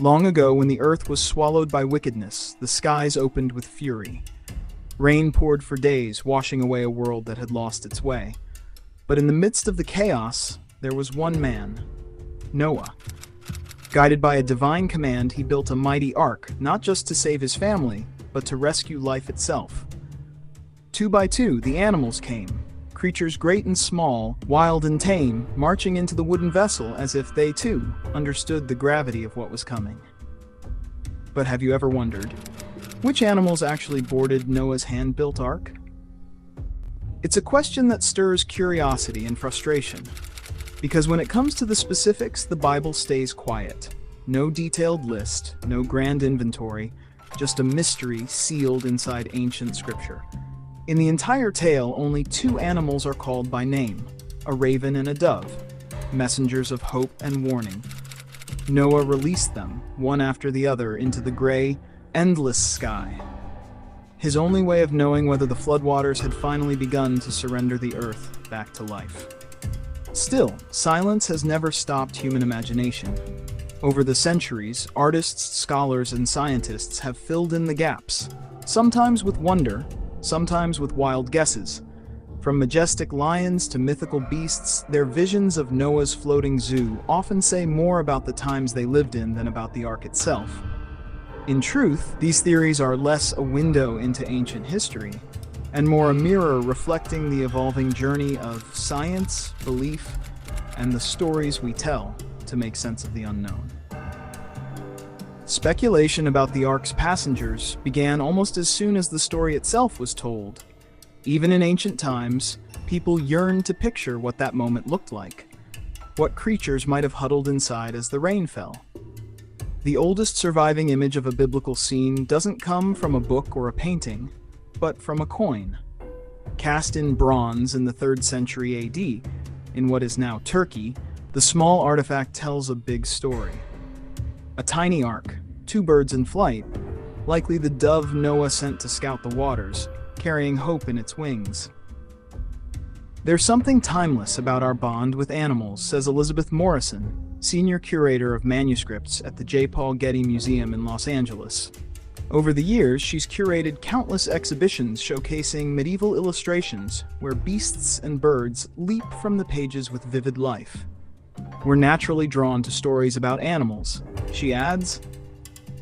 Long ago, when the earth was swallowed by wickedness, the skies opened with fury. Rain poured for days, washing away a world that had lost its way. But in the midst of the chaos, there was one man, Noah. Guided by a divine command, he built a mighty ark, not just to save his family, but to rescue life itself. Two by two, the animals came, creatures great and small, wild and tame, marching into the wooden vessel as if they, too, understood the gravity of what was coming. But have you ever wondered, which animals actually boarded Noah's hand-built ark? It's a question that stirs curiosity and frustration, because when it comes to the specifics, the Bible stays quiet. No detailed list, no grand inventory, just a mystery sealed inside ancient scripture. In the entire tale, only two animals are called by name, a raven and a dove, messengers of hope and warning. Noah released them, one after the other, into the gray, endless sky. His only way of knowing whether the floodwaters had finally begun to surrender the earth back to life. Still, silence has never stopped human imagination. Over the centuries, artists, scholars, and scientists have filled in the gaps, sometimes with wonder, sometimes with wild guesses. From majestic lions to mythical beasts, their visions of Noah's floating zoo often say more about the times they lived in than about the ark itself. In truth, these theories are less a window into ancient history, and more a mirror reflecting the evolving journey of science, belief, and the stories we tell to make sense of the unknown. Speculation about the ark's passengers began almost as soon as the story itself was told. Even in ancient times, people yearned to picture what that moment looked like, what creatures might have huddled inside as the rain fell. The oldest surviving image of a biblical scene doesn't come from a book or a painting, but from a coin. Cast in bronze in the 3rd century AD, in what is now Turkey, the small artifact tells a big story. A tiny ark, 2 birds in flight, likely the dove Noah sent to scout the waters, carrying hope in its wings. There's something timeless about our bond with animals, says Elizabeth Morrison, senior curator of manuscripts at the J. Paul Getty Museum in Los Angeles. Over the years, she's curated countless exhibitions showcasing medieval illustrations where beasts and birds leap from the pages with vivid life. We're naturally drawn to stories about animals, she adds,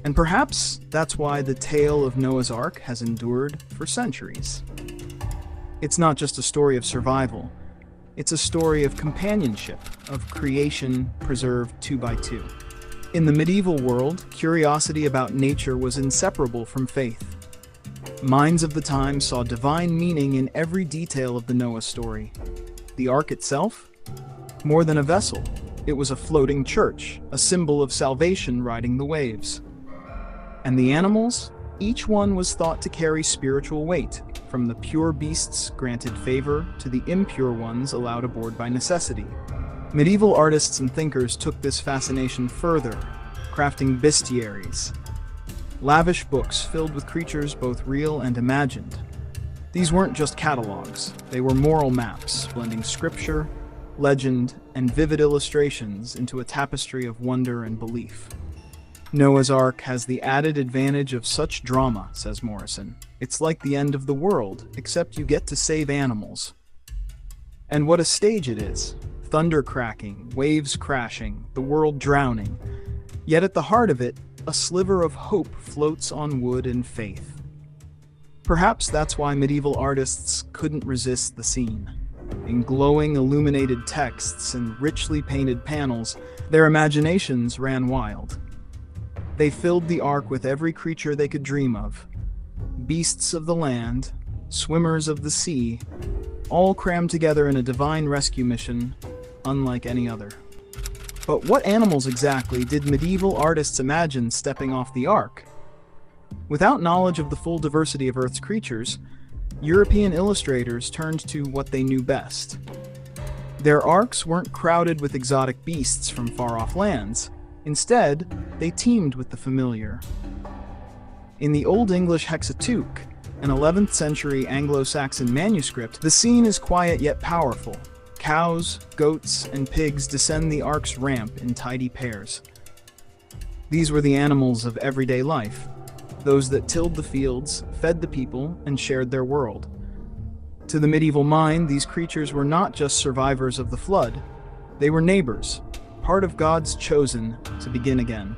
and perhaps that's why the tale of Noah's Ark has endured for centuries. It's not just a story of survival, it's a story of companionship, of creation preserved 2 by 2. In the medieval world, curiosity about nature was inseparable from faith. Minds of the time saw divine meaning in every detail of the Noah story. The ark itself? More than a vessel, it was a floating church, a symbol of salvation riding the waves. And the animals? Each one was thought to carry spiritual weight, from the pure beasts granted favor to the impure ones allowed aboard by necessity. Medieval artists and thinkers took this fascination further, crafting bestiaries, lavish books filled with creatures both real and imagined. These weren't just catalogs, they were moral maps, blending scripture, legend, and vivid illustrations into a tapestry of wonder and belief. Noah's Ark has the added advantage of such drama, says Morrison. It's like the end of the world, except you get to save animals. And what a stage it is. Thunder cracking, waves crashing, the world drowning. Yet at the heart of it, a sliver of hope floats on wood and faith. Perhaps that's why medieval artists couldn't resist the scene. In glowing, illuminated texts and richly painted panels, their imaginations ran wild. They filled the ark with every creature they could dream of. Beasts of the land, swimmers of the sea, all crammed together in a divine rescue mission, unlike any other. But what animals exactly did medieval artists imagine stepping off the ark? Without knowledge of the full diversity of Earth's creatures, European illustrators turned to what they knew best. Their arks weren't crowded with exotic beasts from far-off lands. Instead, they teemed with the familiar. In the Old English Hexateuch, an 11th century Anglo-Saxon manuscript, the scene is quiet yet powerful. Cows, goats, and pigs descend the ark's ramp in tidy pairs. These were the animals of everyday life, those that tilled the fields, fed the people, and shared their world. To the medieval mind, these creatures were not just survivors of the flood, they were neighbors, part of God's chosen to begin again.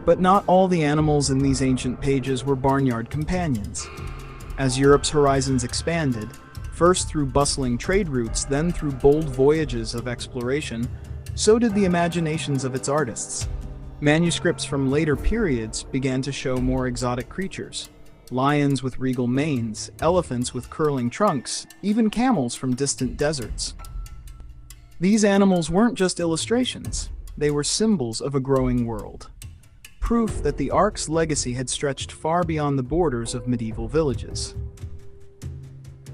But not all the animals in these ancient pages were barnyard companions. As Europe's horizons expanded, first through bustling trade routes, then through bold voyages of exploration, so did the imaginations of its artists. Manuscripts from later periods began to show more exotic creatures. Lions with regal manes, elephants with curling trunks, even camels from distant deserts. These animals weren't just illustrations, they were symbols of a growing world. Proof that the Ark's legacy had stretched far beyond the borders of medieval villages.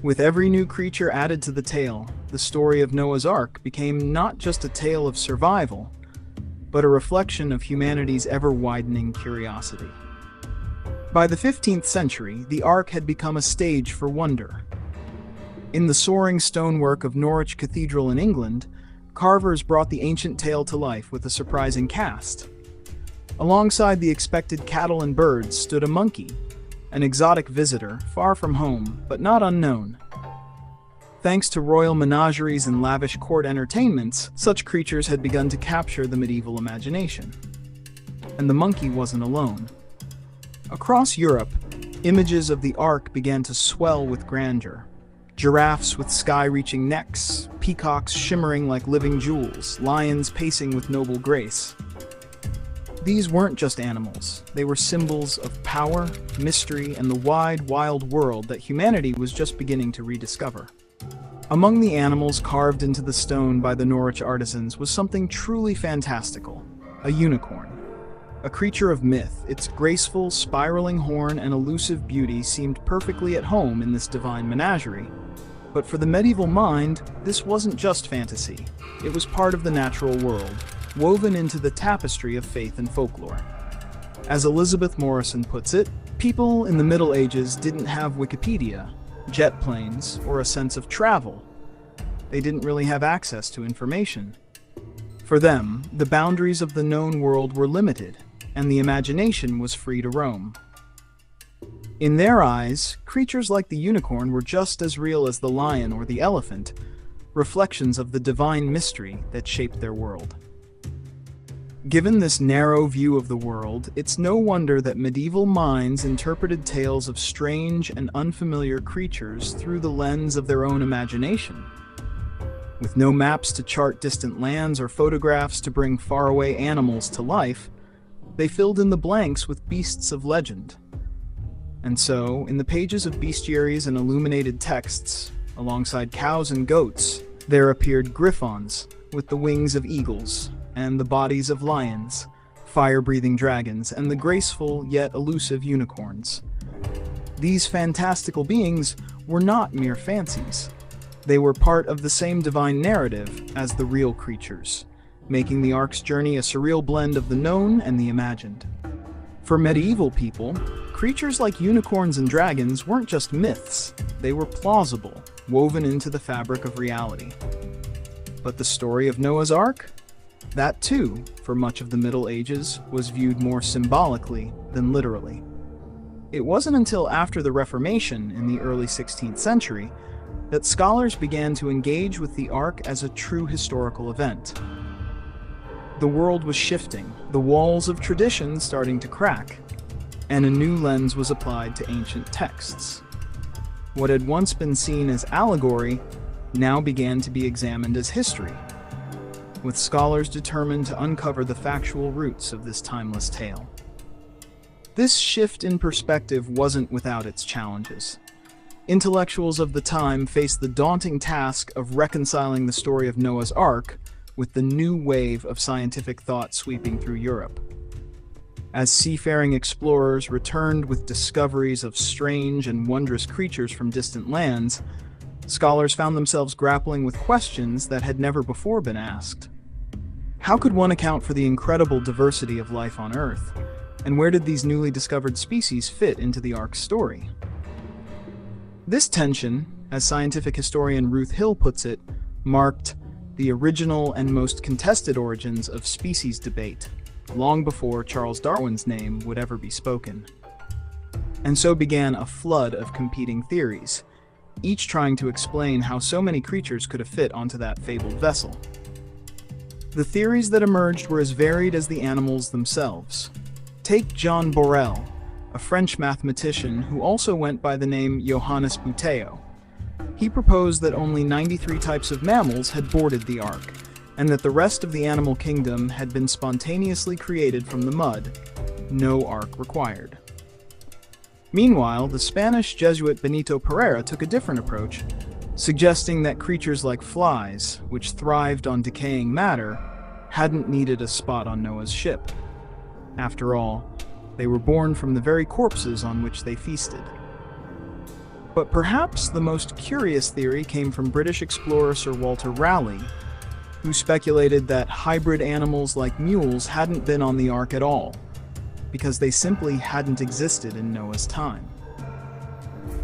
With every new creature added to the tale, the story of Noah's Ark became not just a tale of survival, but a reflection of humanity's ever-widening curiosity. By the 15th century, the Ark had become a stage for wonder. In the soaring stonework of Norwich Cathedral in England, carvers brought the ancient tale to life with a surprising cast. Alongside the expected cattle and birds stood a monkey, an exotic visitor, far from home, but not unknown. Thanks to royal menageries and lavish court entertainments, such creatures had begun to capture the medieval imagination. And the monkey wasn't alone. Across Europe, images of the Ark began to swell with grandeur. Giraffes with sky-reaching necks, peacocks shimmering like living jewels, lions pacing with noble grace. These weren't just animals, they were symbols of power, mystery, and the wide, wild world that humanity was just beginning to rediscover. Among the animals carved into the stone by the Norwich artisans was something truly fantastical, a unicorn. A creature of myth, its graceful, spiraling horn and elusive beauty seemed perfectly at home in this divine menagerie. But for the medieval mind, this wasn't just fantasy. It was part of the natural world, woven into the tapestry of faith and folklore. As Elizabeth Morrison puts it, people in the Middle Ages didn't have Wikipedia, jet planes, or a sense of travel. They didn't really have access to information. For them, the boundaries of the known world were limited, and the imagination was free to roam. In their eyes, creatures like the unicorn were just as real as the lion or the elephant, reflections of the divine mystery that shaped their world. Given this narrow view of the world, it's no wonder that medieval minds interpreted tales of strange and unfamiliar creatures through the lens of their own imagination. With no maps to chart distant lands or photographs to bring faraway animals to life, they filled in the blanks with beasts of legend. And so, in the pages of bestiaries and illuminated texts, alongside cows and goats, there appeared griffons with the wings of eagles, and the bodies of lions, fire-breathing dragons, and the graceful yet elusive unicorns. These fantastical beings were not mere fancies. They were part of the same divine narrative as the real creatures, making the Ark's journey a surreal blend of the known and the imagined. For medieval people, creatures like unicorns and dragons weren't just myths, they were plausible, woven into the fabric of reality. But the story of Noah's Ark? That too, for much of the Middle Ages, was viewed more symbolically than literally. It wasn't until after the Reformation in the early 16th century that scholars began to engage with the Ark as a true historical event. The world was shifting, the walls of tradition starting to crack, and a new lens was applied to ancient texts. What had once been seen as allegory now began to be examined as history, with scholars determined to uncover the factual roots of this timeless tale. This shift in perspective wasn't without its challenges. Intellectuals of the time faced the daunting task of reconciling the story of Noah's Ark with the new wave of scientific thought sweeping through Europe. As seafaring explorers returned with discoveries of strange and wondrous creatures from distant lands, scholars found themselves grappling with questions that had never before been asked. How could one account for the incredible diversity of life on Earth? And where did these newly discovered species fit into the Ark's story? This tension, as scientific historian Ruth Hill puts it, marked the original and most contested origins of species debate. long before Charles Darwin's name would ever be spoken. And so began a flood of competing theories, each trying to explain how so many creatures could have fit onto that fabled vessel. The theories that emerged were as varied as the animals themselves. Take Jean Borel, a French mathematician who also went by the name Johannes Butteo. He proposed that only 93 types of mammals had boarded the Ark, and that the rest of the animal kingdom had been spontaneously created from the mud, no Ark required. Meanwhile, the Spanish Jesuit Benito Pereira took a different approach, suggesting that creatures like flies, which thrived on decaying matter, hadn't needed a spot on Noah's ship. After all, they were born from the very corpses on which they feasted. But perhaps the most curious theory came from British explorer Sir Walter Raleigh, who speculated that hybrid animals like mules hadn't been on the Ark at all, because they simply hadn't existed in Noah's time.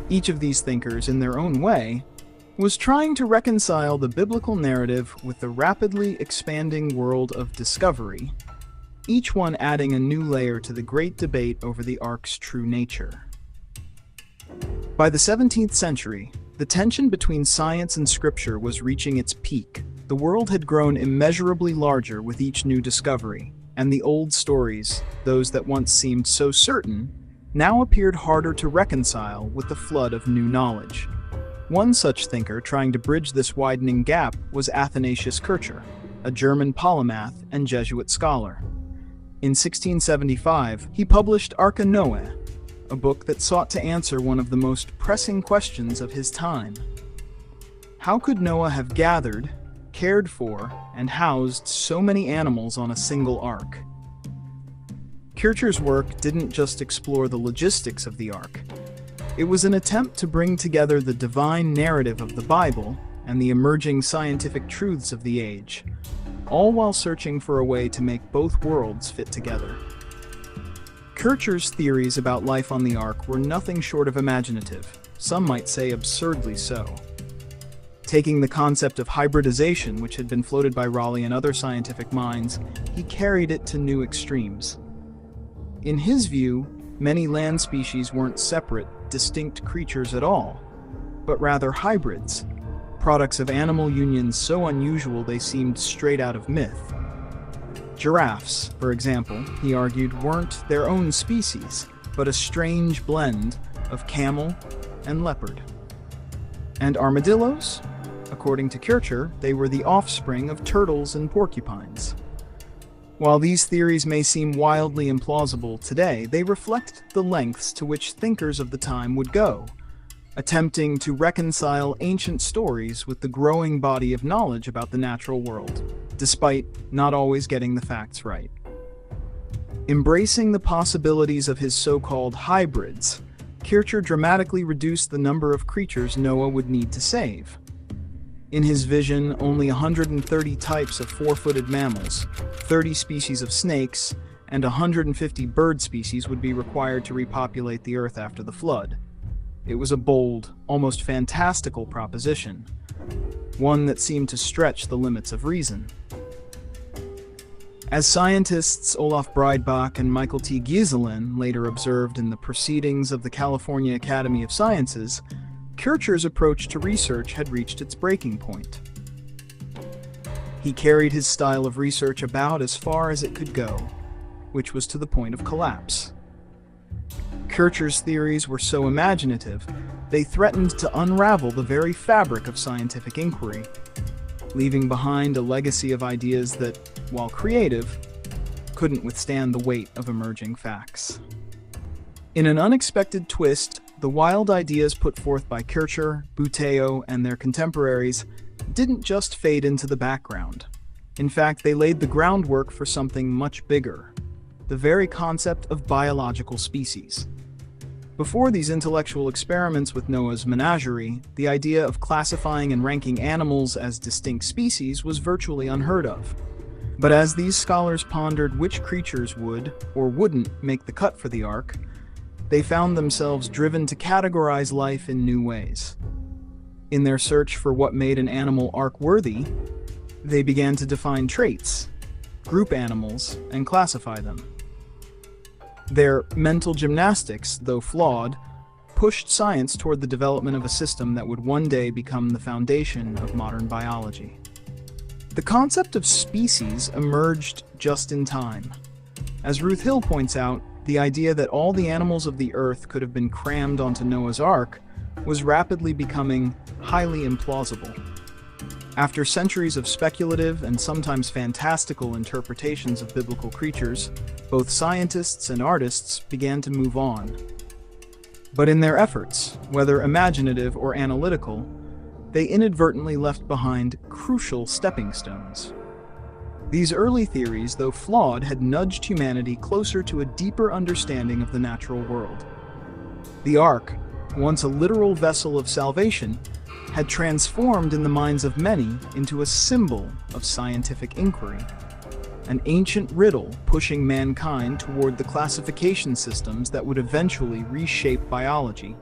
Each of these thinkers, in their own way, was trying to reconcile the biblical narrative with the rapidly expanding world of discovery, each one adding a new layer to the great debate over the Ark's true nature. By the 17th century, the tension between science and scripture was reaching its peak. The world had grown immeasurably larger with each new discovery, and the old stories, those that once seemed so certain, now appeared harder to reconcile with the flood of new knowledge. One such thinker trying to bridge this widening gap was Athanasius Kircher, a German polymath and Jesuit scholar. In 1675, he published Arca Noae, a book that sought to answer one of the most pressing questions of his time. How could Noah have gathered, cared for, and housed so many animals on a single ark? Kircher's work didn't just explore the logistics of the ark. It was an attempt to bring together the divine narrative of the Bible and the emerging scientific truths of the age, all while searching for a way to make both worlds fit together. Kircher's theories about life on the Ark were nothing short of imaginative, some might say absurdly so. Taking the concept of hybridization, which had been floated by Raleigh and other scientific minds, he carried it to new extremes. In his view, many land species weren't separate, distinct creatures at all, but rather hybrids, products of animal unions so unusual they seemed straight out of myth. Giraffes, for example, he argued, weren't their own species, but a strange blend of camel and leopard. And armadillos? According to Kircher, they were the offspring of turtles and porcupines. While these theories may seem wildly implausible today, they reflect the lengths to which thinkers of the time would go, attempting to reconcile ancient stories with the growing body of knowledge about the natural world, despite not always getting the facts right. Embracing the possibilities of his so-called hybrids, Kircher dramatically reduced the number of creatures Noah would need to save. In his vision, only 130 types of four-footed mammals, 30 species of snakes, and 150 bird species would be required to repopulate the Earth after the flood. It was a bold, almost fantastical proposition, one that seemed to stretch the limits of reason. As scientists Olaf Breidbach and Michael T. Gieselin later observed in the Proceedings of the California Academy of Sciences, Kircher's approach to research had reached its breaking point. He carried his style of research about as far as it could go, which was to the point of collapse. Kircher's theories were so imaginative, they threatened to unravel the very fabric of scientific inquiry, leaving behind a legacy of ideas that, while creative, couldn't withstand the weight of emerging facts. In an unexpected twist, the wild ideas put forth by Kircher, Butteo, and their contemporaries didn't just fade into the background. In fact, they laid the groundwork for something much bigger, the very concept of biological species. Before these intellectual experiments with Noah's menagerie, the idea of classifying and ranking animals as distinct species was virtually unheard of. But as these scholars pondered which creatures would, or wouldn't, make the cut for the Ark, they found themselves driven to categorize life in new ways. In their search for what made an animal Ark-worthy, they began to define traits, group animals, and classify them. Their mental gymnastics, though flawed, pushed science toward the development of a system that would one day become the foundation of modern biology. The concept of species emerged just in time. As Ruth Hill points out, the idea that all the animals of the earth could have been crammed onto Noah's Ark was rapidly becoming highly implausible. After centuries of speculative and sometimes fantastical interpretations of biblical creatures, both scientists and artists began to move on. But in their efforts, whether imaginative or analytical, they inadvertently left behind crucial stepping stones. These early theories, though flawed, had nudged humanity closer to a deeper understanding of the natural world. The Ark, once a literal vessel of salvation, had transformed in the minds of many into a symbol of scientific inquiry, an ancient riddle pushing mankind toward the classification systems that would eventually reshape biology.